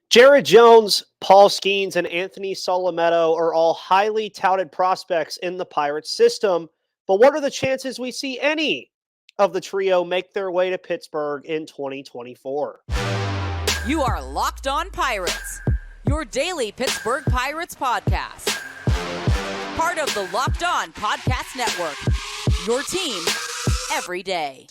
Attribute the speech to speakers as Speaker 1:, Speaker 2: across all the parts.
Speaker 1: Jared Jones, Paul Skenes, and Anthony Solometo are all highly touted prospects in the Pirates system. But what are the chances we see any of the trio make their way to Pittsburgh in 2024?
Speaker 2: You are Locked On Pirates, your daily Pittsburgh Pirates podcast. Part of the Locked On Podcast Network, your team every day.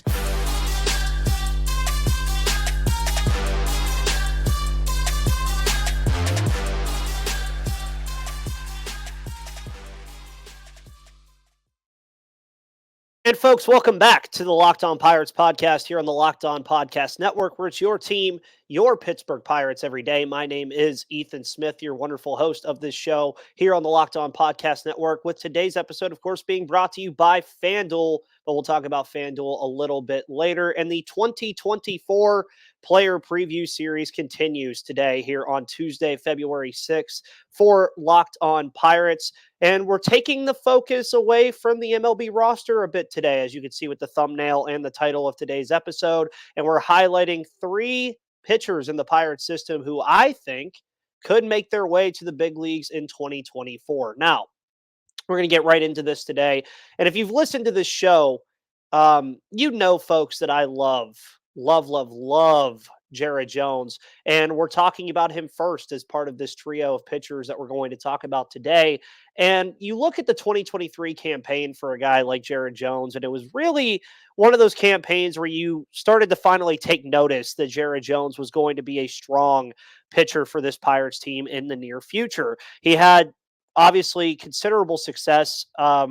Speaker 1: And folks, welcome back to the Locked On Pirates podcast here on the Locked On Podcast Network, where it's your team, your Pittsburgh Pirates every day. My name is Ethan Smith, your wonderful host of this show here on the Locked On Podcast Network, with today's episode, of course, being brought to you by FanDuel, but we'll talk about FanDuel a little bit later. And the 2024 Player Preview Series continues today here on Tuesday, February 6th for Locked On Pirates. And we're taking the focus away from the MLB roster a bit today, as you can see with the thumbnail and the title of today's episode. And we're highlighting three pitchers in the Pirates system who I think could make their way to the big leagues in 2024. Now, we're going to get right into this today. And if you've listened to this show, you know, folks, that I love Jared Jones. And we're talking about him first as part of this trio of pitchers that we're going to talk about today. And you look at the 2023 campaign for a guy like Jared Jones, and it was really one of those campaigns where you started to finally take notice that Jared Jones was going to be a strong pitcher for this Pirates team in the near future. He had obviously considerable success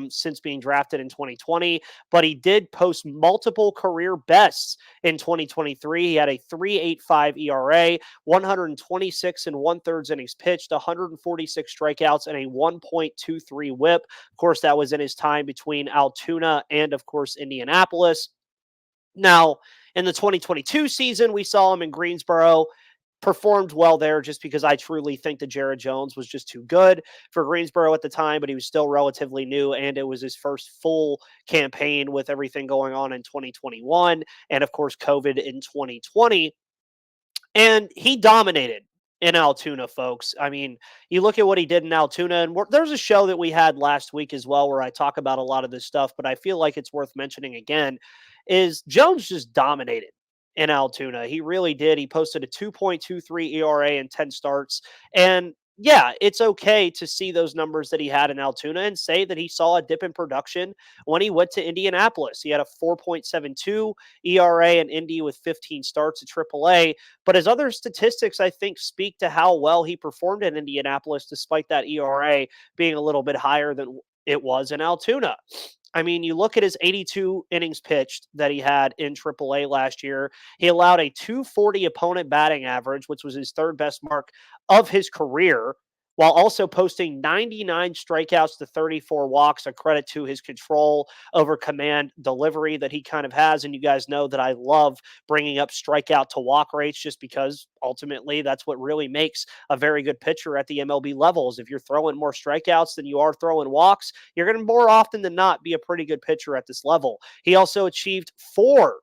Speaker 1: since being drafted in 2020, but he did post multiple career bests in 2023. He had a 3.85 ERA, 126 and 1/3 innings pitched, 146 strikeouts, and a 1.23 whip. Of course, that was in his time between Altoona and, of course, Indianapolis. Now, in the 2022 season, we saw him in Greensboro. Performed well there just because I truly think that Jared Jones was just too good for Greensboro at the time, but he was still relatively new, and it was his first full campaign with everything going on in 2021 and, of course, COVID in 2020. And he dominated in Altoona, folks. I mean, you look at what he did in Altoona, and there's a show that we had last week as well where I talk about a lot of this stuff, but I feel like it's worth mentioning again, is Jones just dominated in Altoona. He really did. He posted a 2.23 ERA in 10 starts. And yeah, it's okay to see those numbers that he had in Altoona and say that he saw a dip in production when he went to Indianapolis. He had a 4.72 ERA in Indy with 15 starts at AAA. But his other statistics, I think, speak to how well he performed in Indianapolis, despite that ERA being a little bit higher than it was in Altoona. I mean, you look at his 82 innings pitched that he had in AAA last year. He allowed a 240 opponent batting average, which was his third best mark of his career, while also posting 99 strikeouts to 34 walks, a credit to his control over command delivery that he kind of has. And you guys know that I love bringing up strikeout to walk rates just because ultimately that's what really makes a very good pitcher at the MLB levels. If you're throwing more strikeouts than you are throwing walks, you're going to more often than not be a pretty good pitcher at this level. He also achieved 4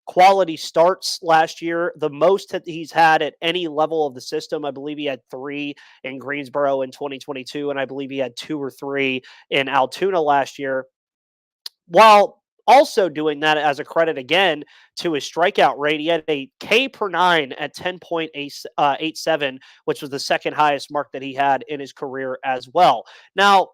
Speaker 1: quality starts last year, the most that he's had at any level of the system. I believe he had 3 in Greensboro in 2022, and I believe he had 2 or 3 in Altoona last year, while also doing that as a credit again to his strikeout rate. He had a K per 9 at 10.87, which was the second highest mark that he had in his career as well. Now,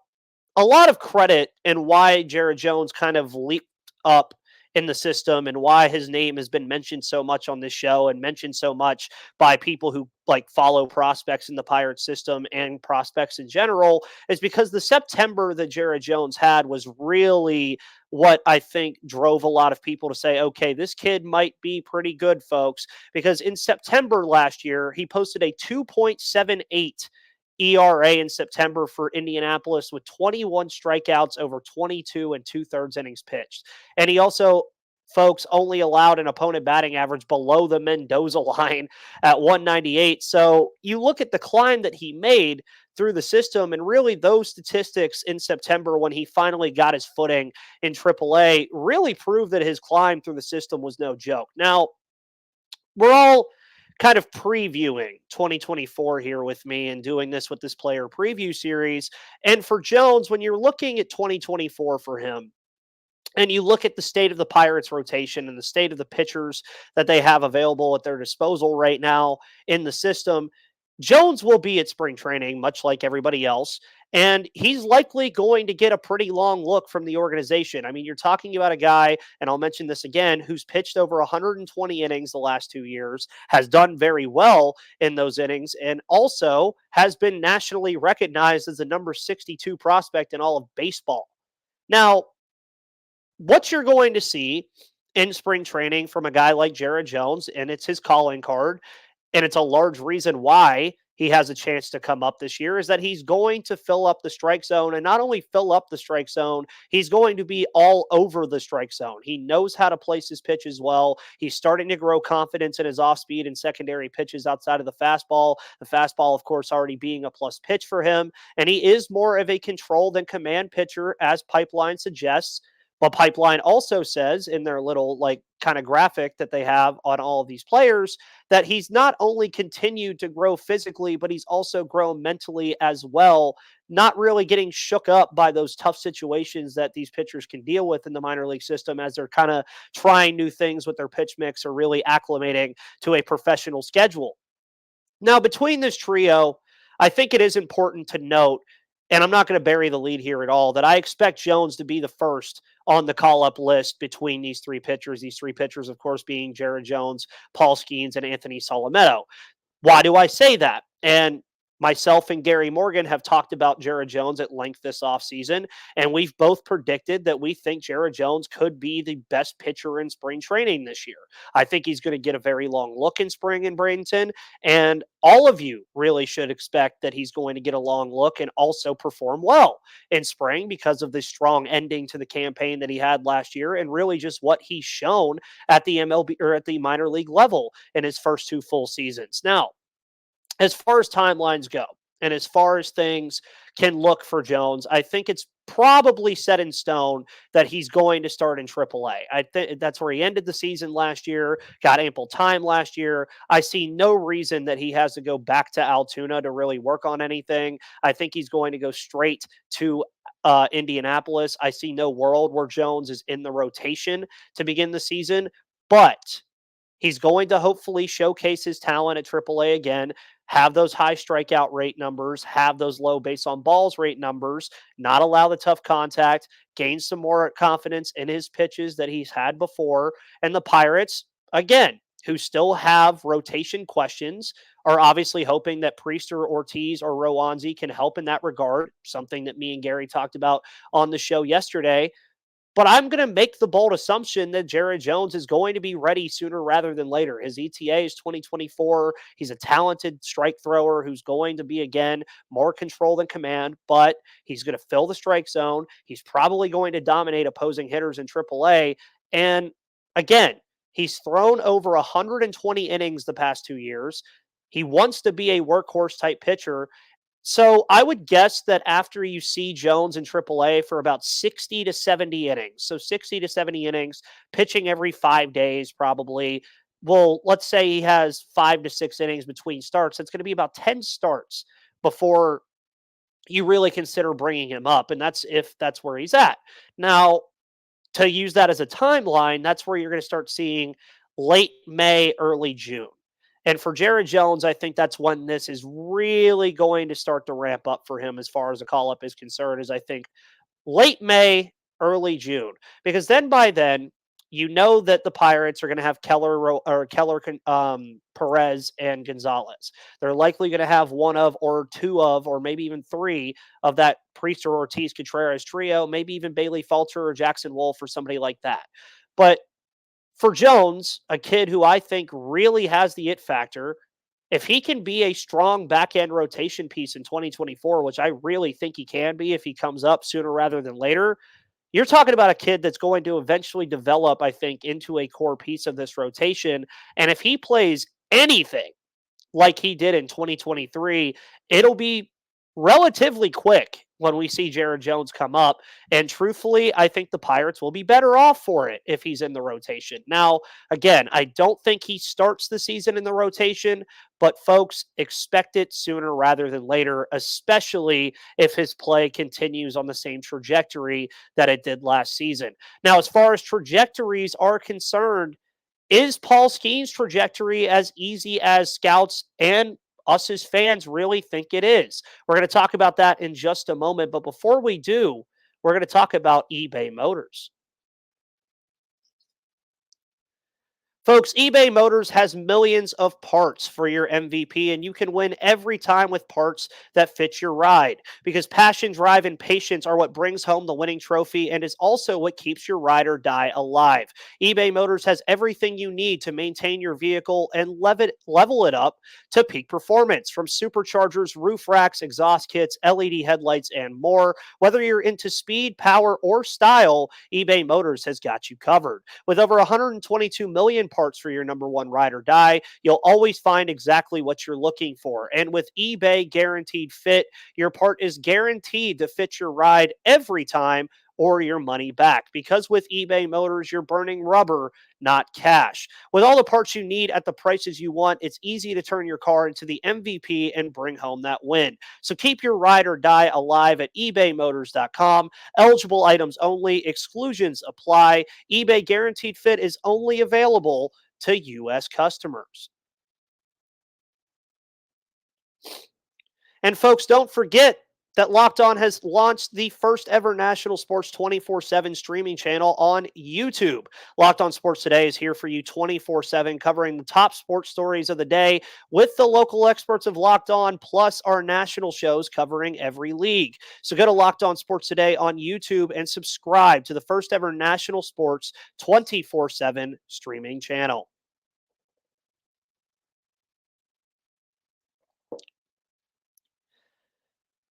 Speaker 1: a lot of credit in why Jared Jones kind of leaped up in the system and why his name has been mentioned so much on this show and mentioned so much by people who follow prospects in the Pirates system and prospects in general, is because the September that Jared Jones had was really what I think drove a lot of people to say, okay, this kid might be pretty good, folks, because in September last year, he posted a 2.78 ERA in September for Indianapolis with 21 strikeouts over 22 and 2/3 innings pitched. And he also, folks, only allowed an opponent batting average below the Mendoza line at 198. So you look at the climb that he made through the system, and really those statistics in September when he finally got his footing in AAA really proved that his climb through the system was no joke. Now, we're all kind of previewing 2024 here with me and doing this with this player preview series. And for Jones, when you're looking at 2024 for him, and you look at the state of the Pirates rotation and the state of the pitchers that they have available at their disposal right now in the system, Jones will be at spring training, much like everybody else. And he's likely going to get a pretty long look from the organization. I mean, you're talking about a guy, and I'll mention this again, who's pitched over 120 innings the last 2 years, has done very well in those innings, and also has been nationally recognized as the number 62 prospect in all of baseball. Now, what you're going to see in spring training from a guy like Jared Jones, and it's his calling card, and it's a large reason why he has a chance to come up this year, is that he's going to fill up the strike zone, and not only fill up the strike zone, he's going to be all over the strike zone. He knows how to place his pitches well. He's starting to grow confidence in his off speed and secondary pitches outside of the fastball. The fastball, of course, already being a plus pitch for him, and he is more of a control than command pitcher, as Pipeline suggests. But Pipeline also says in their little kind of graphic that they have on all of these players that he's not only continued to grow physically, but he's also grown mentally as well, not really getting shook up by those tough situations that these pitchers can deal with in the minor league system as they're kind of trying new things with their pitch mix or really acclimating to a professional schedule. Now, between this trio, I think it is important to note, and I'm not going to bury the lead here at all, that I expect Jones to be the first on the call-up list between these three pitchers. These three pitchers, of course, being Jared Jones, Paul Skenes, and Anthony Solometo. Why do I say that? And myself and Gary Morgan have talked about Jared Jones at length this offseason, and we've both predicted that we think Jared Jones could be the best pitcher in spring training this year. I think he's going to get a very long look in spring in Bradenton, and all of you really should expect that he's going to get a long look and also perform well in spring because of the strong ending to the campaign that he had last year, and really just what he's shown at the MLB or at the minor league level in his first two full seasons. Now, as far as timelines go, and as far as things can look for Jones, I think it's probably set in stone that he's going to start in AAA. I think that's where he ended the season last year, got ample time last year. I see no reason that he has to go back to Altoona to really work on anything. I think he's going to go straight to Indianapolis. I see no world where Jones is in the rotation to begin the season, but he's going to hopefully showcase his talent at AAA again, have those high strikeout rate numbers, have those low base on balls rate numbers, not allow the tough contact, gain some more confidence in his pitches that he's had before. And the Pirates, again, who still have rotation questions, are obviously hoping that Priest or Ortiz or Rowanzi can help in that regard, something that me and Gary talked about on the show yesterday. But I'm going to make the bold assumption that Jared Jones is going to be ready sooner rather than later. His ETA is 2024. He's a talented strike thrower who's going to be, again, more control than command, but he's going to fill the strike zone. He's probably going to dominate opposing hitters in AAA. And again, he's thrown over 120 innings the past 2 years. He wants to be a workhorse type pitcher. So I would guess that after you see Jones in AAA for about 60 to 70 innings, so 60 to 70 innings, pitching every 5 days probably. Well, let's say he has 5 to 6 innings between starts. It's going to be about 10 starts before you really consider bringing him up, and that's if that's where he's at. Now, to use that as a timeline, that's where you're going to start seeing late May, early June. And for Jared Jones, I think that's when this is really going to start to ramp up for him as far as the call-up is concerned, is I think late May, early June. Because then by then, you know that the Pirates are going to have Keller, Perez, and Gonzalez. They're likely going to have one of or two of or maybe even three of that Priest or Ortiz Contreras trio, maybe even Bailey Falter or Jackson Wolf or somebody like that. But for Jones, a kid who I think really has the it factor, if he can be a strong back-end rotation piece in 2024, which I really think he can be if he comes up sooner rather than later, you're talking about a kid that's going to eventually develop, I think, into a core piece of this rotation. And if he plays anything like he did in 2023, it'll be relatively quick when we see Jared Jones come up. And truthfully, I think the Pirates will be better off for it if he's in the rotation. Now, again, I don't think he starts the season in the rotation, but folks, expect it sooner rather than later, especially if his play continues on the same trajectory that it did last season. Now, as far as trajectories are concerned, is Paul Skenes' trajectory as easy as scouts and us as fans really think it is? We're going to talk about that in just a moment. But before we do, we're going to talk about eBay Motors. Folks, eBay Motors has millions of parts for your MVP, and you can win every time with parts that fit your ride. Because passion, drive, and patience are what brings home the winning trophy and is also what keeps your ride or die alive. eBay Motors has everything you need to maintain your vehicle and level it up to peak performance. From superchargers, roof racks, exhaust kits, LED headlights, and more. Whether you're into speed, power, or style, eBay Motors has got you covered. With over 122 million parts for your number one ride or die, you'll always find exactly what you're looking for. And with eBay Guaranteed Fit, your part is guaranteed to fit your ride every time or your money back. Because with eBay Motors, you're burning rubber, not cash. With all the parts you need at the prices you want, it's easy to turn your car into the MVP and bring home that win. So keep your ride or die alive at ebaymotors.com. Eligible items only, exclusions apply. eBay Guaranteed Fit is only available to U.S. customers. And folks, don't forget that Locked On has launched the first ever national sports 24/7 streaming channel on YouTube. Locked On Sports Today is here for you 24/7, covering the top sports stories of the day with the local experts of Locked On, plus our national shows covering every league. So go to Locked On Sports Today on YouTube and subscribe to the first ever national sports 24/7 streaming channel.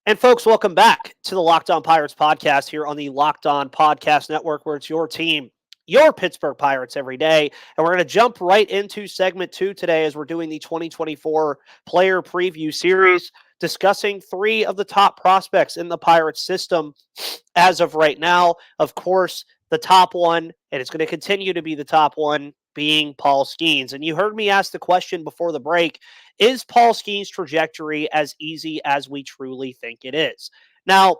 Speaker 1: And folks, welcome back to the Locked On Pirates podcast here on the Locked On Podcast Network, where it's your team, your Pittsburgh Pirates every day. And we're going to jump right into segment 2 today as we're doing the 2024 player preview series, discussing 3 of the top prospects in the Pirates system as of right now. Of course, the top one, and it's going to continue to be the top one, being Paul Skenes. And you heard me ask the question before the break, is Paul Skenes' trajectory as easy as we truly think it is? Now,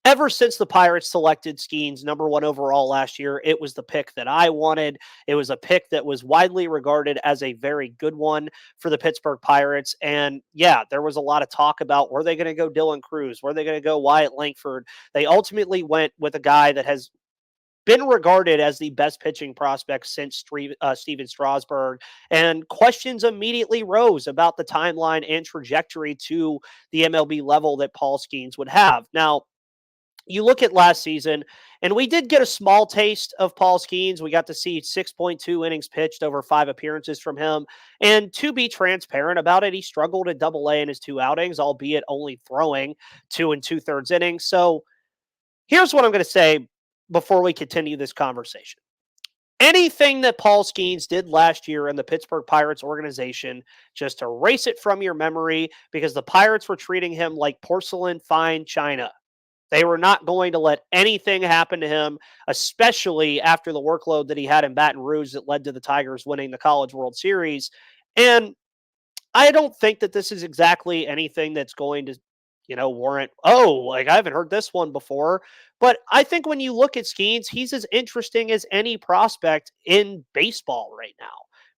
Speaker 1: ever since the Pirates selected Skenes number 1 overall last year, it was the pick that I wanted. It was a pick that was widely regarded as a very good one for the Pittsburgh Pirates. And yeah, there was a lot of talk about, were they going to go Dylan Cruz? Were they going to go Wyatt Langford? They ultimately went with a guy that has been regarded as the best pitching prospect since Steven Strasburg, and questions immediately rose about the timeline and trajectory to the MLB level that Paul Skenes would have. Now, you look at last season, and we did get a small taste of Paul Skenes. We got to see 6.2 innings pitched over 5 appearances from him. And to be transparent about it, he struggled at AA in his 2 outings, albeit only throwing 2 2/3 innings. So here's what I'm going to say before we continue this conversation. Anything that Paul Skenes did last year in the Pittsburgh Pirates organization, just erase it from your memory, because the Pirates were treating him like porcelain fine china. They were not going to let anything happen to him, especially after the workload that he had in Baton Rouge that led to the Tigers winning the College World Series. And I don't think that this is exactly anything that's going to, warrant, I haven't heard this one before. But I think when you look at Skenes, he's as interesting as any prospect in baseball right now,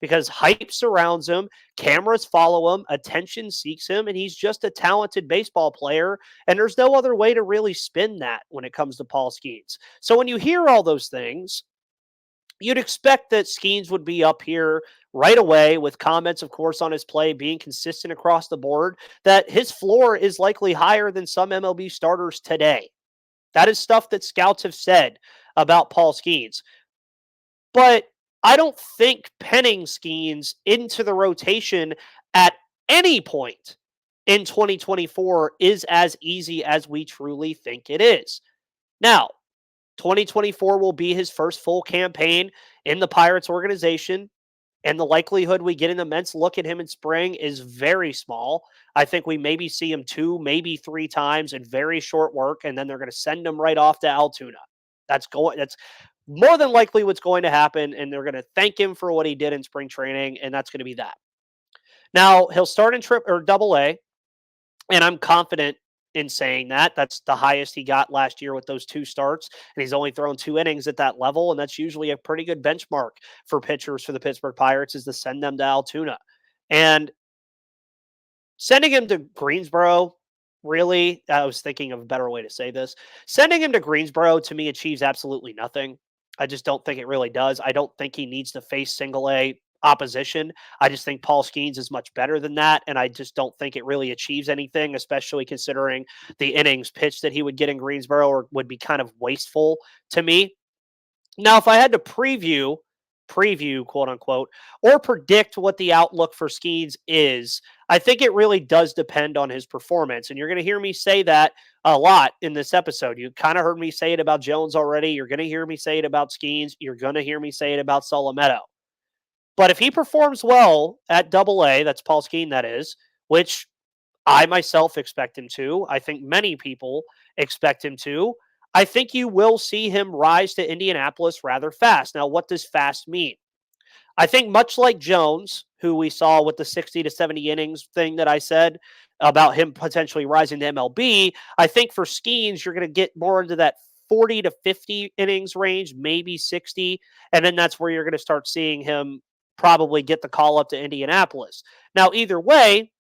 Speaker 1: because hype surrounds him, cameras follow him, attention seeks him, and he's just a talented baseball player. And there's no other way to really spin that when it comes to Paul Skenes. So when you hear all those things, you'd expect that Skenes would be up here right away, with comments, of course, on his play being consistent across the board, that his floor is likely higher than some MLB starters today. That is stuff that scouts have said about Paul Skenes. But I don't think penning Skenes into the rotation at any point in 2024 is as easy as we truly think it is. Now, 2024 will be his first full campaign in the Pirates organization. And the likelihood we get an immense look at him in spring is very small. I think we maybe see him 2, maybe 3 times in very short work, and then they're going to send him right off to Altoona. That's more than likely what's going to happen, and they're going to thank him for what he did in spring training, and that's going to be that. Now, he'll start in Double A, and I'm confident in saying that. That's the highest he got last year with those 2 starts, and he's only thrown 2 innings at that level, and that's usually a pretty good benchmark for pitchers for the Pittsburgh Pirates, is to send them to Altoona. And sending him to Greensboro, really, I was thinking of a better way to say this. Sending him to Greensboro, to me, achieves absolutely nothing. I just don't think it really does. I don't think he needs to face single-A opposition. I just think Paul Skenes is much better than that, and I just don't think it really achieves anything, especially considering the innings pitched that he would get in Greensboro would be kind of wasteful to me. Now, if I had to preview, quote unquote, or predict what the outlook for Skenes is, I think it really does depend on his performance. And you're going to hear me say that a lot in this episode. You kind of heard me say it about Jones already. You're going to hear me say it about Skenes. You're going to hear me say it about Solometo. But if he performs well at Double A, that's Paul Skenes, that is, which I myself expect him to. I think many people expect him to. I think you will see him rise to Indianapolis rather fast. Now, what does fast mean? I think much like Jones, who we saw with the 60 to 70 innings thing that I said about him potentially rising to MLB, I think for Skenes, you're going to get more into that 40 to 50 innings range, maybe 60. And then that's where you're going to start seeing him probably get the call up to Indianapolis. Now, either way,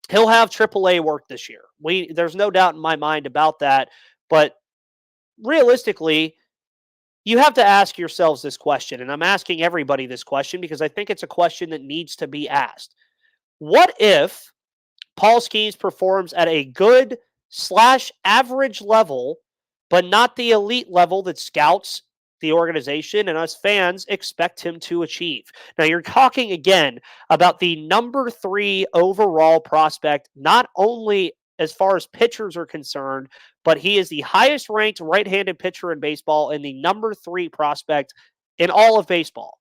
Speaker 1: he'll have AAA work this year. There's no doubt in my mind about that. But realistically, you have to ask yourselves this question, and I'm asking everybody this question because I think it's a question that needs to be asked. What if Paul Skenes performs at a good / average level, but not the elite level that scouts, the organization, and us fans expect him to achieve? Now, you're talking again about the number 3 overall prospect, not only as far as pitchers are concerned, but he is the highest ranked right-handed pitcher in baseball and the number 3 prospect in all of baseball.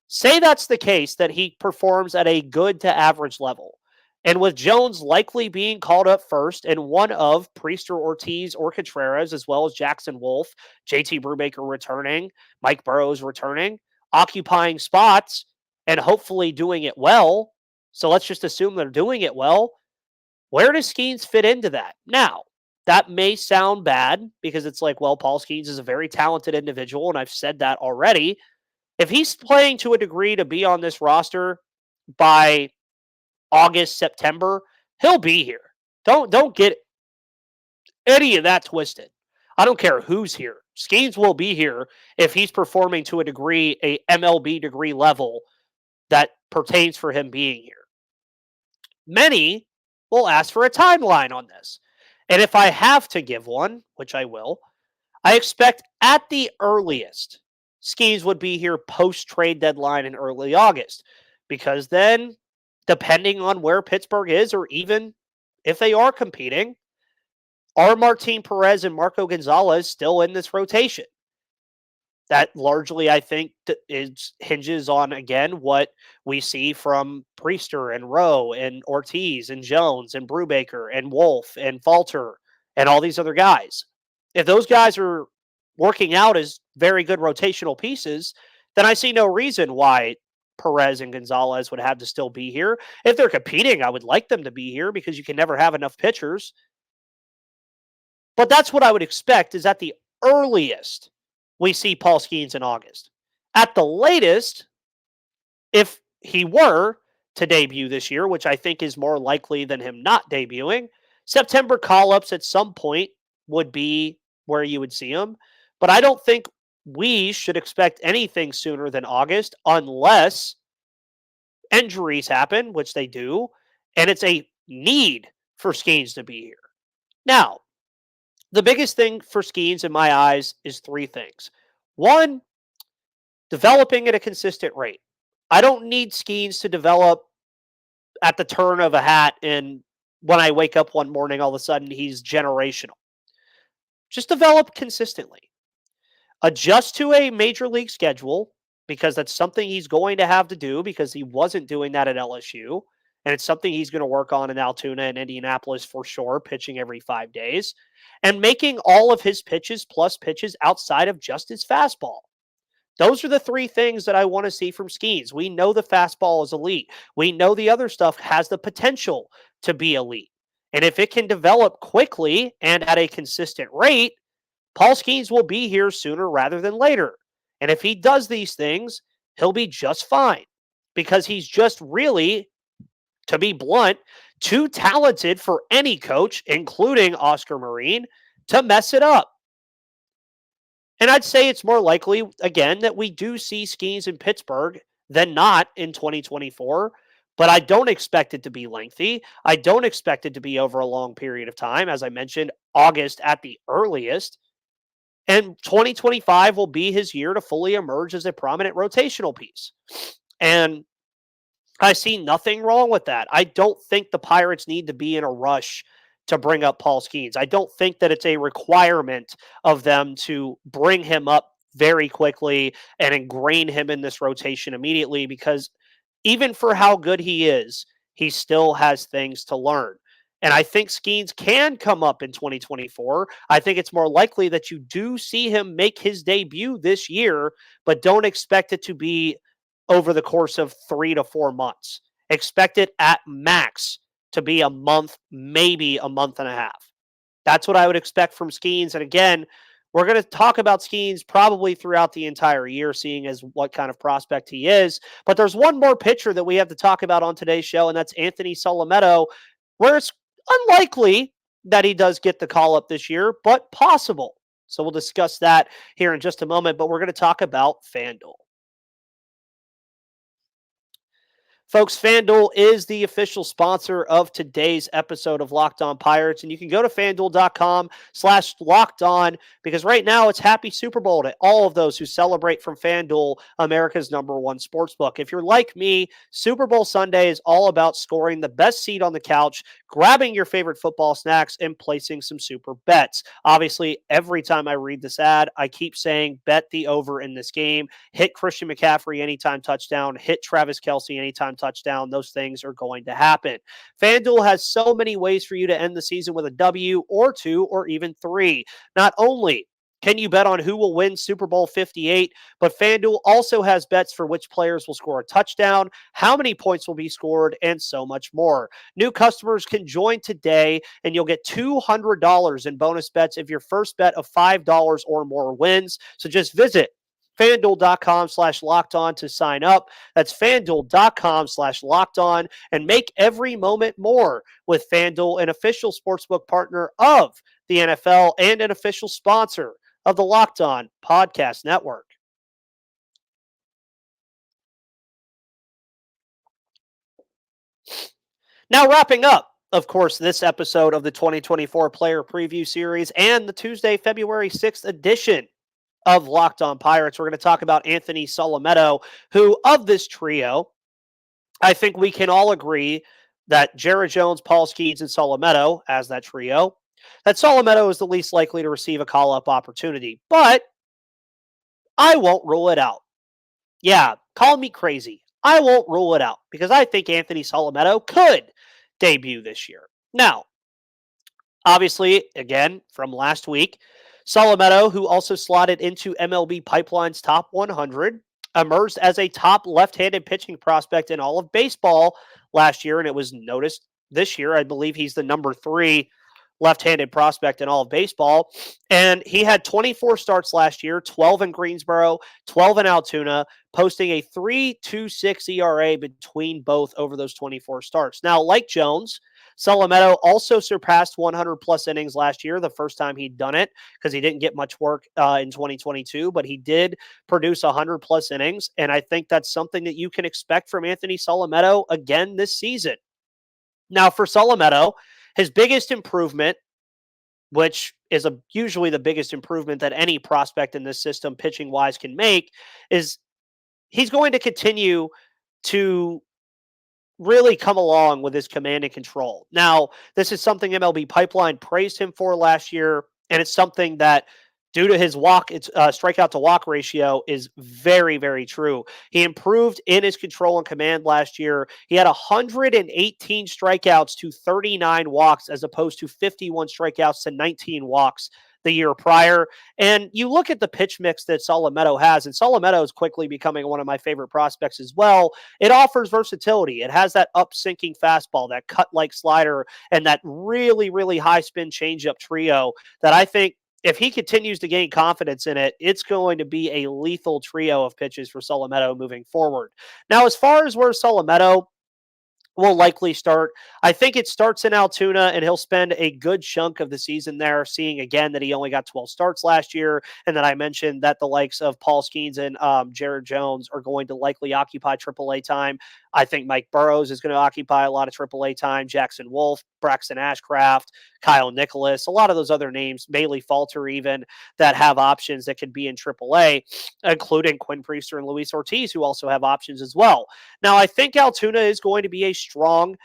Speaker 1: Say that's the case, that he performs at a good to average level. And with Jones likely being called up first and one of Priester, Ortiz, or Contreras, as well as Jackson Wolf, JT Brubaker returning, Mike Burrows returning, occupying spots, and hopefully doing it well. So let's just assume they're doing it well. Where does Skenes fit into that? Now, that may sound bad because it's like, well, Paul Skenes is a very talented individual, and I've said that already. If he's playing to a degree to be on this roster by August, September, he'll be here. Don't get any of that twisted. I don't care who's here. Skenes will be here if he's performing to a degree, a MLB degree level that pertains for him being here. Many will ask for a timeline on this. And if I have to give one, which I will, I expect at the earliest, Skenes would be here post-trade deadline in early August. Because then, depending on where Pittsburgh is, or even if they are competing, are Martin Perez and Marco Gonzalez still in this rotation? That largely, I think, hinges on, again, what we see from Priester and Rowe and Ortiz and Jones and Brubaker and Wolf and Falter and all these other guys. If those guys are working out as very good rotational pieces, then I see no reason why Perez and Gonzalez would have to still be here. If they're competing, I would like them to be here because you can never have enough pitchers. But that's what I would expect, is at the earliest we see Paul Skenes in August. At the latest, if he were to debut this year, which I think is more likely than him not debuting, September call-ups at some point would be where you would see him. But I don't think we should expect anything sooner than August unless injuries happen, which they do, and it's a need for Skenes to be here. Now, the biggest thing for Skenes in my eyes is 3 things. 1, developing at a consistent rate. I don't need Skenes to develop at the turn of a hat and when I wake up one morning, all of a sudden he's generational. Just develop consistently. Adjust to a major league schedule, because that's something he's going to have to do because he wasn't doing that at LSU. And it's something he's going to work on in Altoona and Indianapolis for sure, pitching every 5 days and making all of his pitches plus pitches outside of just his fastball. Those are the three things that I want to see from Skenes. We know the fastball is elite. We know the other stuff has the potential to be elite. And if it can develop quickly and at a consistent rate, Paul Skenes will be here sooner rather than later. And if he does these things, he'll be just fine because he's just really, to be blunt, too talented for any coach, including Oscar Marine, to mess it up. And I'd say it's more likely, again, that we do see Skenes in Pittsburgh than not in 2024. But I don't expect it to be lengthy. I don't expect it to be over a long period of time. As I mentioned, August at the earliest. And 2025 will be his year to fully emerge as a prominent rotational piece. And I see nothing wrong with that. I don't think the Pirates need to be in a rush to bring up Paul Skenes. I don't think that it's a requirement of them to bring him up very quickly and ingrain him in this rotation immediately because even for how good he is, he still has things to learn. And I think Skenes can come up in 2024. I think it's more likely that you do see him make his debut this year, but don't expect it to be over the course of 3 to 4 months. Expect it at max to be a month, maybe a month and a half. That's what I would expect from Skenes. And again, we're going to talk about Skenes probably throughout the entire year, seeing as what kind of prospect he is. But there's one more pitcher that we have to talk about on today's show, and that's Anthony Solometo, where it's unlikely that he does get the call up this year, but possible. So we'll discuss that here in just a moment, but we're going to talk about FanDuel. Folks, FanDuel is the official sponsor of today's episode of Locked On Pirates, and you can go to FanDuel.com/LockedOn because right now it's Happy Super Bowl to all of those who celebrate from FanDuel, America's #1 sportsbook. If you're like me, Super Bowl Sunday is all about scoring the best seat on the couch, grabbing your favorite football snacks, and placing some super bets. Obviously, every time I read this ad, I keep saying bet the over in this game, hit Christian McCaffrey anytime touchdown, hit Travis Kelce anytime touchdown. Those things are going to happen. FanDuel has so many ways for you to end the season with a W or 2 or even 3. Not only can you bet on who will win Super Bowl 58, but FanDuel also has bets for which players will score a touchdown, how many points will be scored, and so much more. New customers can join today, and you'll get $200 in bonus bets if your first bet of $5 or more wins. So just visit FanDuel.com/LockedOn to sign up. That's FanDuel.com/LockedOn and make every moment more with FanDuel, an official sportsbook partner of the NFL and an official sponsor of the Locked On Podcast Network. Now wrapping up, of course, this episode of the 2024 Player Preview Series and the Tuesday, February 6th edition of Locked On Pirates. We're going to talk about Anthony Solometo, who of this trio, I think we can all agree that Jared Jones, Paul Skenes, and Solometo as that trio, that Solometo is the least likely to receive a call-up opportunity. But I won't rule it out. Yeah, call me crazy. I won't rule it out because I think Anthony Solometo could debut this year. Now, obviously, again, from last week, Solometo, who also slotted into MLB Pipeline's top 100, emerged as a top left-handed pitching prospect in all of baseball last year, and it was noticed this year. I believe he's the number 3 left-handed prospect in all of baseball, and he had 24 starts last year, 12 in Greensboro, 12 in Altoona, posting a 3.26 ERA between both over those 24 starts. Now, like Jones, Solometo also surpassed 100-plus innings last year, the first time he'd done it, because he didn't get much work in 2022, but he did produce 100-plus innings, and I think that's something that you can expect from Anthony Solometo again this season. Now, for Solometo, his biggest improvement, which is usually the biggest improvement that any prospect in this system pitching-wise can make, is he's going to continue to really come along with his command and control. Now, this is something MLB Pipeline praised him for last year, and it's something that due to his strikeout to walk ratio is very, very true. He improved in his control and command last year. He had 118 strikeouts to 39 walks as opposed to 51 strikeouts to 19 walks the year prior. And you look at the pitch mix that Solometo has, and Solometo is quickly becoming one of my favorite prospects as well. It offers versatility. It has that up-sinking fastball, that cut-like slider, and that really, really high-spin changeup trio that I think if he continues to gain confidence in it, it's going to be a lethal trio of pitches for Solometo moving forward. Now, as far as where Solometo will likely start, I think it starts in Altoona, and he'll spend a good chunk of the season there, seeing again that he only got 12 starts last year, and then I mentioned that the likes of Paul Skenes and Jared Jones are going to likely occupy AAA time. I think Mike Burrows is going to occupy a lot of AAA time. Jackson Wolf, Braxton Ashcraft, Kyle Nicholas, a lot of those other names, Bailey Falter even, that have options that could be in AAA, including Quinn Priester and Luis Ortiz, who also have options as well. Now, I think Altoona is going to be a strong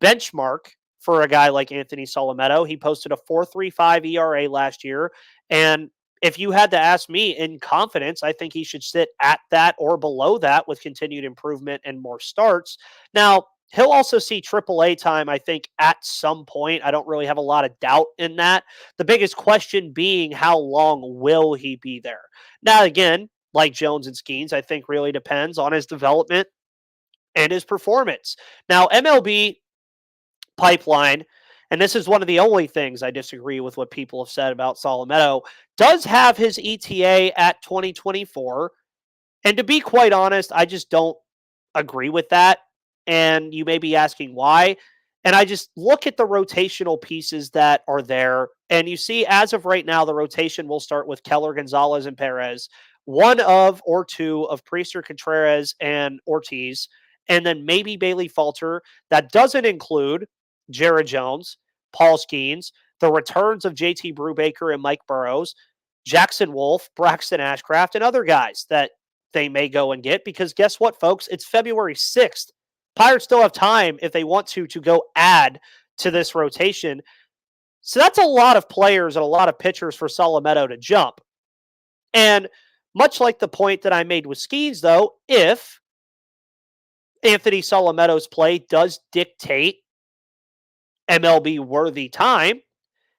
Speaker 1: benchmark for a guy like Anthony Solometo. He posted a 4.35 ERA last year, and if you had to ask me in confidence, I think he should sit at that or below that with continued improvement and more starts. Now, he'll also see AAA time, I think, at some point. I don't really have a lot of doubt in that. The biggest question being, how long will he be there? Now, again, like Jones and Skenes, I think really depends on his development and his performance. Now, MLB pipeline, and this is one of the only things I disagree with what people have said about Solometo, does have his ETA at 2024. And to be quite honest, I just don't agree with that. And you may be asking why. And I just look at the rotational pieces that are there. And you see, as of right now, the rotation will start with Keller, Gonzalez, and Perez, one of or two of Priester, Contreras, and Ortiz, and then maybe Bailey Falter. That doesn't include Jared Jones, Paul Skenes, the returns of JT Brubaker and Mike Burrows, Jackson Wolf, Braxton Ashcraft, and other guys that they may go and get, because guess what, folks? It's February 6th. Pirates still have time if they want to go add to this rotation. So that's a lot of players and a lot of pitchers for Solometo to jump. And much like the point that I made with Skenes, though, if Anthony Solometo's play does dictate MLB-worthy time,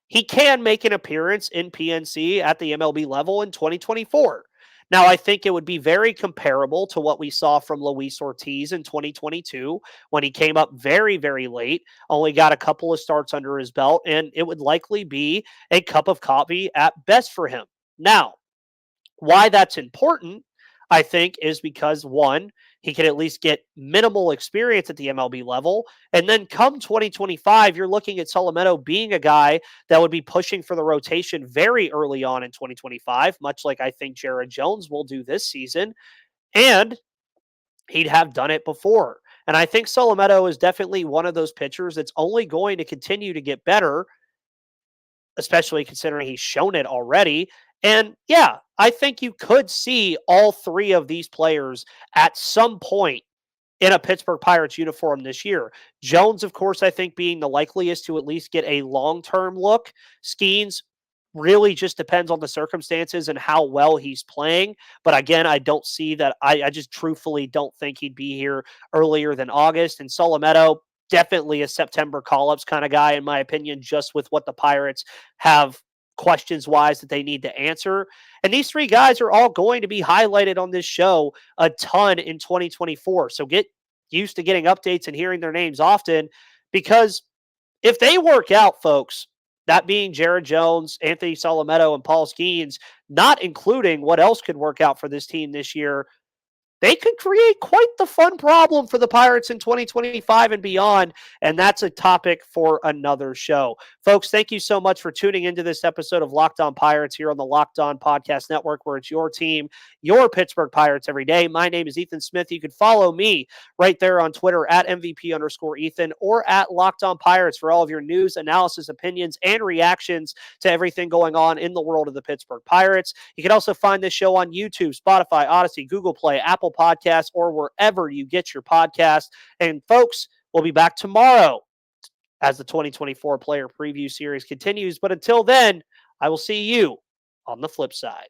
Speaker 1: he can make an appearance in PNC at the MLB level in 2024. Now, I think it would be very comparable to what we saw from Luis Ortiz in 2022 when he came up very, very late, only got a couple of starts under his belt, and it would likely be a cup of coffee at best for him. Now, why that's important, I think, is because, one, he can at least get minimal experience at the MLB level. And then come 2025, you're looking at Solometo being a guy that would be pushing for the rotation very early on in 2025, much like I think Jared Jones will do this season. And he'd have done it before. And I think Solometo is definitely one of those pitchers that's only going to continue to get better, especially considering he's shown it already. And yeah, I think you could see all three of these players at some point in a Pittsburgh Pirates uniform this year. Jones, of course, I think being the likeliest to at least get a long-term look. Skenes really just depends on the circumstances and how well he's playing. But again, I don't see that. I just truthfully don't think he'd be here earlier than August. And Solometo, definitely a September call-ups kind of guy, in my opinion, just with what the Pirates have questions-wise that they need to answer. And these three guys are all going to be highlighted on this show a ton in 2024. So get used to getting updates and hearing their names often, because if they work out, folks, that being Jared Jones, Anthony Solometo, and Paul Skenes, not including what else could work out for this team this year, they could create quite the fun problem for the Pirates in 2025 and beyond, and that's a topic for another show. Folks, thank you so much for tuning into this episode of Locked On Pirates here on the Locked On Podcast Network, where it's your team, your Pittsburgh Pirates every day. My name is Ethan Smith. You can follow me right there on Twitter at MVP_Ethan or at Locked On Pirates for all of your news, analysis, opinions, and reactions to everything going on in the world of the Pittsburgh Pirates. You can also find this show on YouTube, Spotify, Odyssey, Google Play, Apple Podcasts, or wherever you get your podcasts. And folks, we'll be back tomorrow as the 2024 player preview series continues. But until then, I will see you on the flip side.